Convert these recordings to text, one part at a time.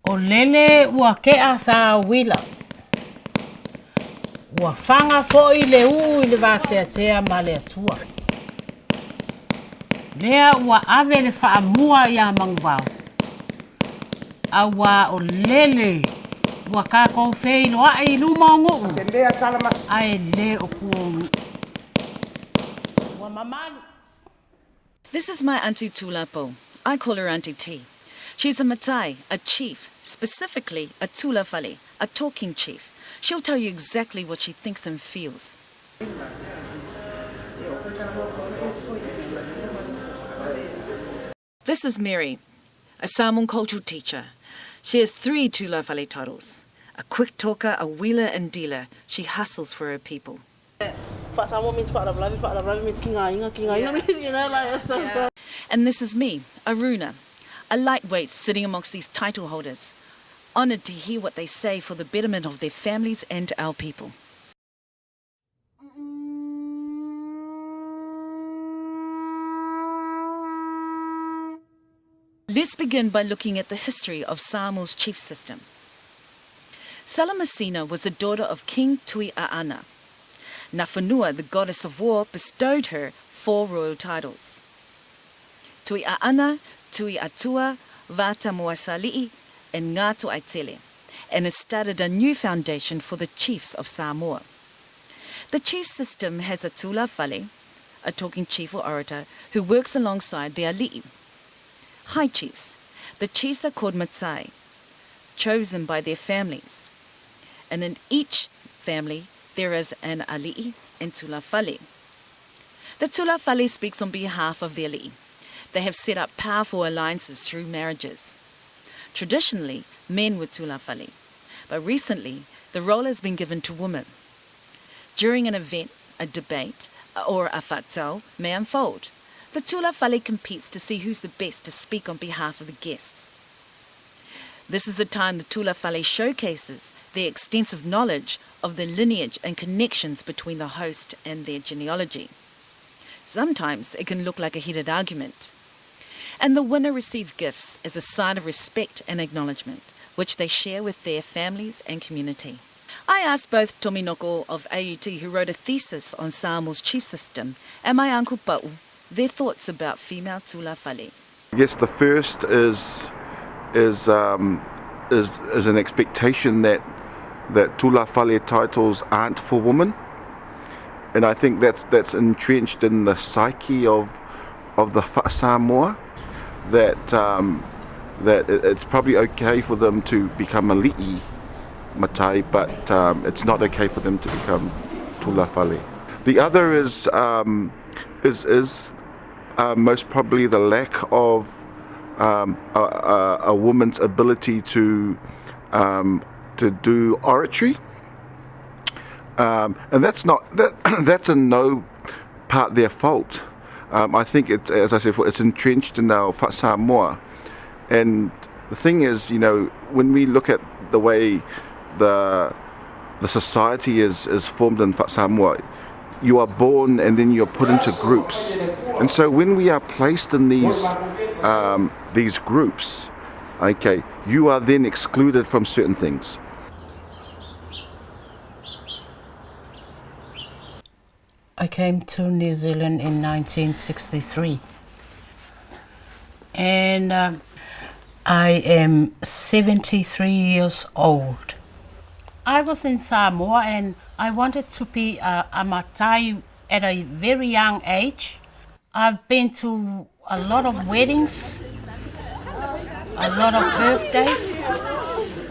O lele ua kea sa wila. Ua fanga fo I le I le vatea ma le atua. Lea ua ave le whaamua ia mangwao. Awa o lele ua kako fei loa I luma o nguu. Ai le o kuongu. Ua mamalu. This is my Auntie Tulapo. I call her Auntie T. She's a Matai, a chief, specifically a Tulafale, a talking chief. She'll tell you exactly what she thinks and feels. This is Mary, a Samoan cultural teacher. She has 3 Tulafale titles. A quick talker, a wheeler and dealer. She hustles for her people. And this is me, Aruna, a lightweight sitting amongst these title holders, honoured to hear what they say for the betterment of their families and our people. Let's begin by looking at the history of Samoa's chief system. Salamasina was the daughter of King Tui'aana. Nafanua, the goddess of war, bestowed her 4 royal titles. Tui'aana, Tui'atua, Vata Moasali'i, and Ngātu Aitele, and has started a new foundation for the chiefs of Samoa. The chief system has a tula fale, a talking chief or orator, who works alongside the ali'i. High chiefs. The chiefs are called matai, chosen by their families. And in each family, there is an ali'i and tula fale. The tula fale speaks on behalf of the ali'i. They have set up powerful alliances through marriages. Traditionally, men were tula fale, but recently, the role has been given to women. During an event, a debate, or a whātau may unfold. The tula fale competes to see who's the best to speak on behalf of the guests. This is the time the tula fale showcases their extensive knowledge of the lineage and connections between the host and their genealogy. Sometimes it can look like a heated argument. And the winner receive gifts as a sign of respect and acknowledgement, which they share with their families and community. I asked both Tominoko of AUT, who wrote a thesis on Samoa's chief system, and my uncle Pa'u, their thoughts about female tula fale. I guess the first is an expectation that tula fale titles aren't for women, and I think that's entrenched in the psyche of the Samoa, that it's probably okay for them to become a li'i matai, but it's not okay for them to become tula fale. The other is most probably the lack of a woman's ability to do oratory, and that's in no part their fault. I think it, as I said before, it's entrenched in our Samoa, and the thing is, when we look at the way the society is formed in Samoa, you are born and then you're put into groups, and so when we are placed in these groups, okay, you are then excluded from certain things. I came to New Zealand in 1963, and I am 73 years old. I was in Samoa and I wanted to be a matai at a very young age. I've been to a lot of weddings, a lot of birthdays,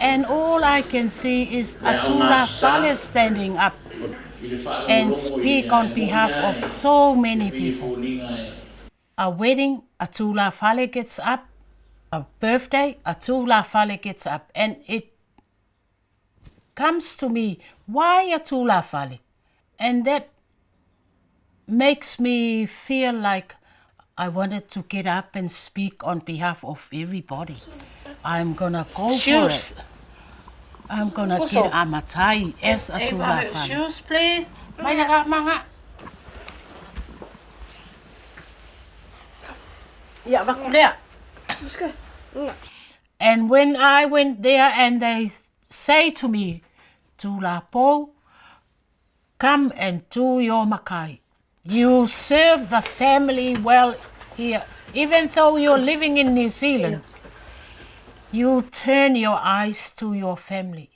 and all I can see is a tula fale standing up and speak on behalf of so many people. A wedding, a tula fale gets up. A birthday, a tula fale gets up. And it comes to me, why a tula fale? And that makes me feel like I wanted to get up and speak on behalf of everybody. I'm gonna go for it. I'm gonna get a matai as a tula fale. Shoes, please. Yeah, And when I went there and they say to me, Tula Po, come and do your makai. You serve the family well here. Even though you're living in New Zealand, you turn your eyes to your family.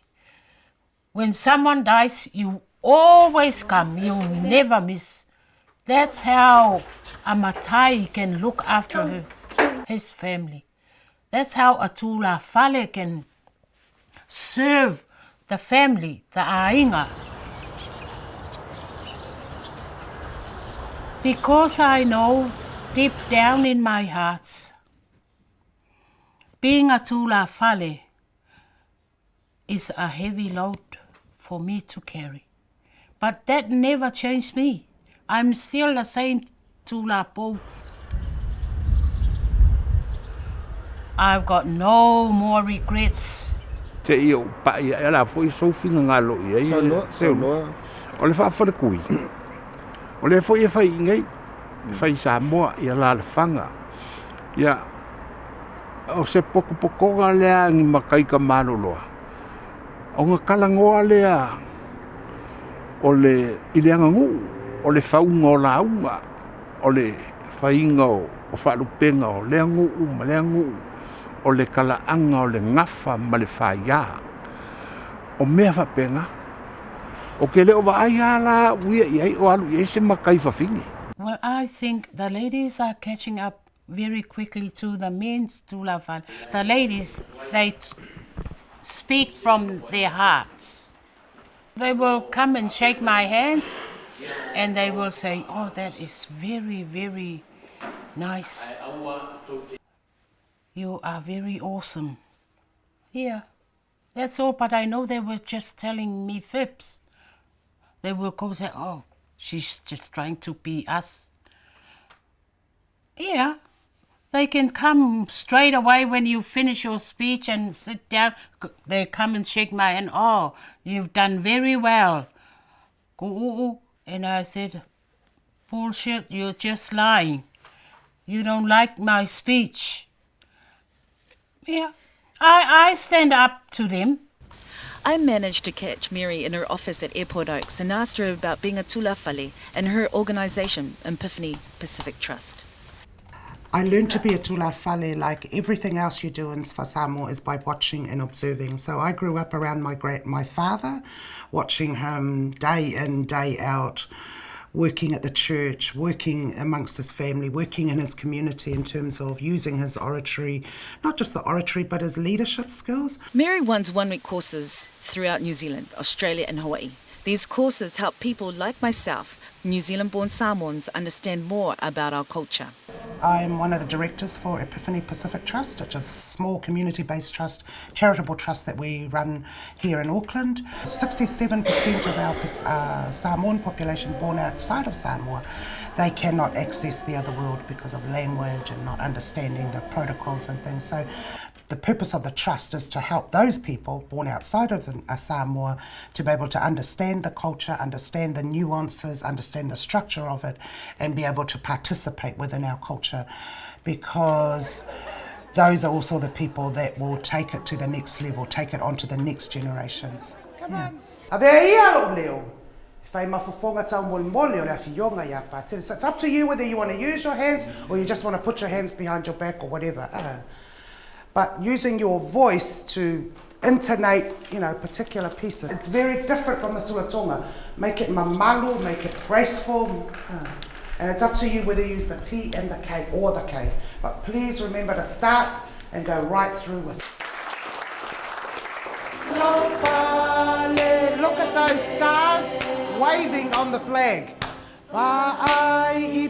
When someone dies, you always come. You never miss. That's how a Matai can look after his family. That's how a Tula Fale can serve the family, the ainga. Because I know deep down in my heart, being a Tula Fale is a heavy load for me to carry. But that never changed me. I'm still the same Tula Po. I've got no more regrets. Te i o pa i ala foi so finga ngalo i ai. Samoa. O le fa fa kui. O le foi e fai ngai. Fai Samoa i ala le fanga. Ia o se poko ga le ngi makai ka maloloa. O nga kalangoa lea o le ileanga ngu o le faunga o launga o le fainga o whaalupenga o lea ngu o le kalaanga o le ngafa ma le whaia o mea whapenga o ke leo wa ai ala uia i ai o alu i se makai whawhingi. Well, I think the ladies are catching up very quickly to the men's Tula Fale. The ladies, they speak from their hearts. They will come and shake my hands and they will say, oh, that is very, very nice. You are very awesome. Yeah, that's all, but I know they were just telling me fibs. They will come and say, oh, she's just trying to be us. Yeah. They can come straight away when you finish your speech and sit down. They come and shake my hand. Oh, you've done very well. And I said, bullshit, you're just lying. You don't like my speech. Yeah, I stand up to them. I managed to catch Mary in her office at Airport Oaks and asked her about being a Tula Fale and her organisation, Epiphany Pacific Trust. I learned to be a Tula Fale like everything else you do in Samoa is by watching and observing. So I grew up around my father, watching him day in, day out, working at the church, working amongst his family, working in his community in terms of using his oratory, not just the oratory, but his leadership skills. Mary runs one-week courses throughout New Zealand, Australia and Hawaii. These courses help people like myself, New Zealand-born Samoans, understand more about our culture. I'm one of the directors for Epiphany Pacific Trust, which is a small community-based trust, charitable trust that we run here in Auckland. 67% of our Samoan population born outside of Samoa, they cannot access the other world because of language and not understanding the protocols and things. So the purpose of the trust is to help those people born outside of Samoa to be able to understand the culture, understand the nuances, understand the structure of it, and be able to participate within our culture, because those are also the people that will take it to the next level, take it on to the next generations. Come on. It's up to you whether you want to use your hands or you just want to put your hands behind your back or whatever. But using your voice to intonate, particular pieces. It's very different from the sulatonga. Make it mamalu, make it graceful. And it's up to you whether you use the T and the K or the K. But please remember to start and go right through with it. Look at those stars waving on the flag. I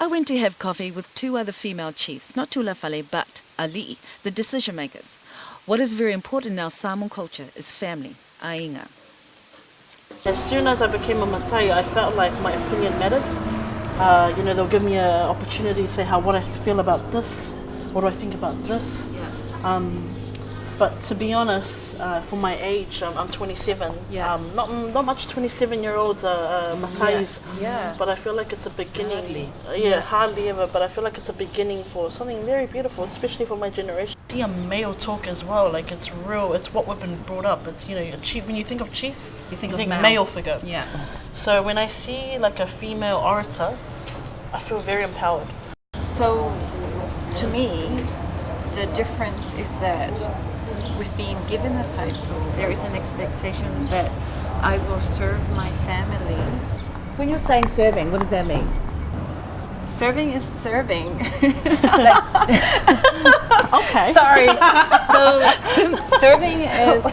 went to have coffee with two other female chiefs, not Tula Fale, but ali'i, the decision makers. What is very important in our Samoan culture is family, ainga. As soon as I became a Matai, I felt like my opinion mattered. They'll give me an opportunity to say what I feel about this, what do I think about this. But to be honest, for my age, I'm 27. Yeah. Not much 27-year-olds are Matais. Yeah. But I feel like it's a beginning. Hardly. Hardly ever. But I feel like it's a beginning for something very beautiful, especially for my generation. See a male talk as well. Like it's real. It's what we've been brought up. It's a chief. When you think of chief, You think you of think male. male figure. Yeah. So when I see like a female orator, I feel very empowered. So, to me, the difference is that with being given a title, there is an expectation that I will serve my family. When you're saying serving, what does that mean? Serving is serving. Okay. Sorry. So, serving is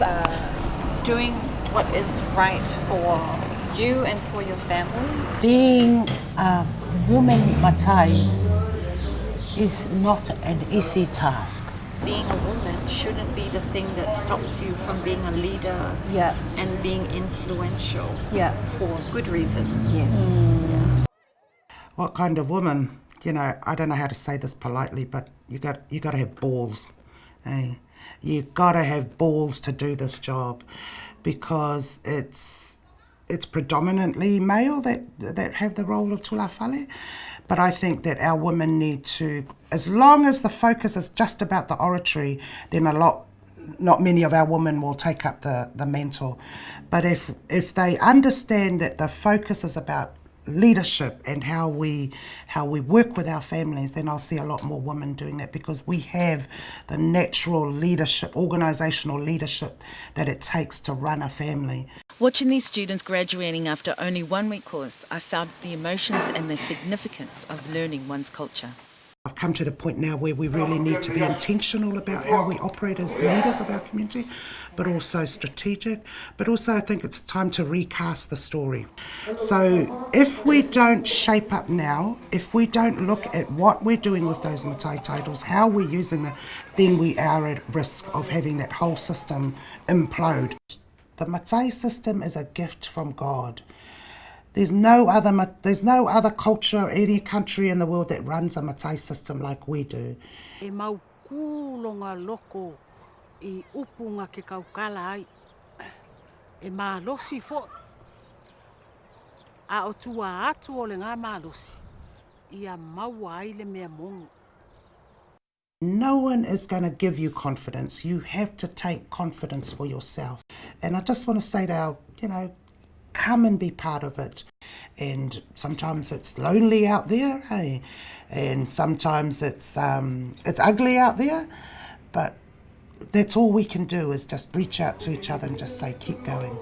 doing what is right for you and for your family. Being a woman Matai is not an easy task. Being a woman shouldn't be the thing that stops you from being a leader Yeah. and being influential Yeah. for good reasons. Yes. What kind of woman? I don't know how to say this politely, but you got to have balls. Eh? You got to have balls to do this job, because it's predominantly male that have the role of tula whale. But I think that our women need to, as long as the focus is just about the oratory, then not many of our women will take up the mantle. But if they understand that the focus is about leadership and how we work with our families, then I'll see a lot more women doing that, because we have the natural leadership, organisational leadership that it takes to run a family. Watching these students graduating after only 1 week course, I felt the emotions and the significance of learning one's culture. I've come to the point now where we really need to be intentional about how we operate as leaders of our community, but also strategic. But also I think it's time to recast the story. So if we don't shape up now, if we don't look at what we're doing with those Matai titles, how we're using them, then we are at risk of having that whole system implode. The Matai system is a gift from God. There's no other culture, any country in the world that runs a Matai system like we do. E mau kūlonga loko I upunga ke kaukala ai. E mālosi fo. A o tua atu o le ngā mālosi. Ia maua ai le mea mongu. No one is going to give you confidence. You have to take confidence for yourself. And I just want to say to our, come and be part of it. And sometimes it's lonely out there, hey? And sometimes it's ugly out there. But that's all we can do, is just reach out to each other and just say, keep going.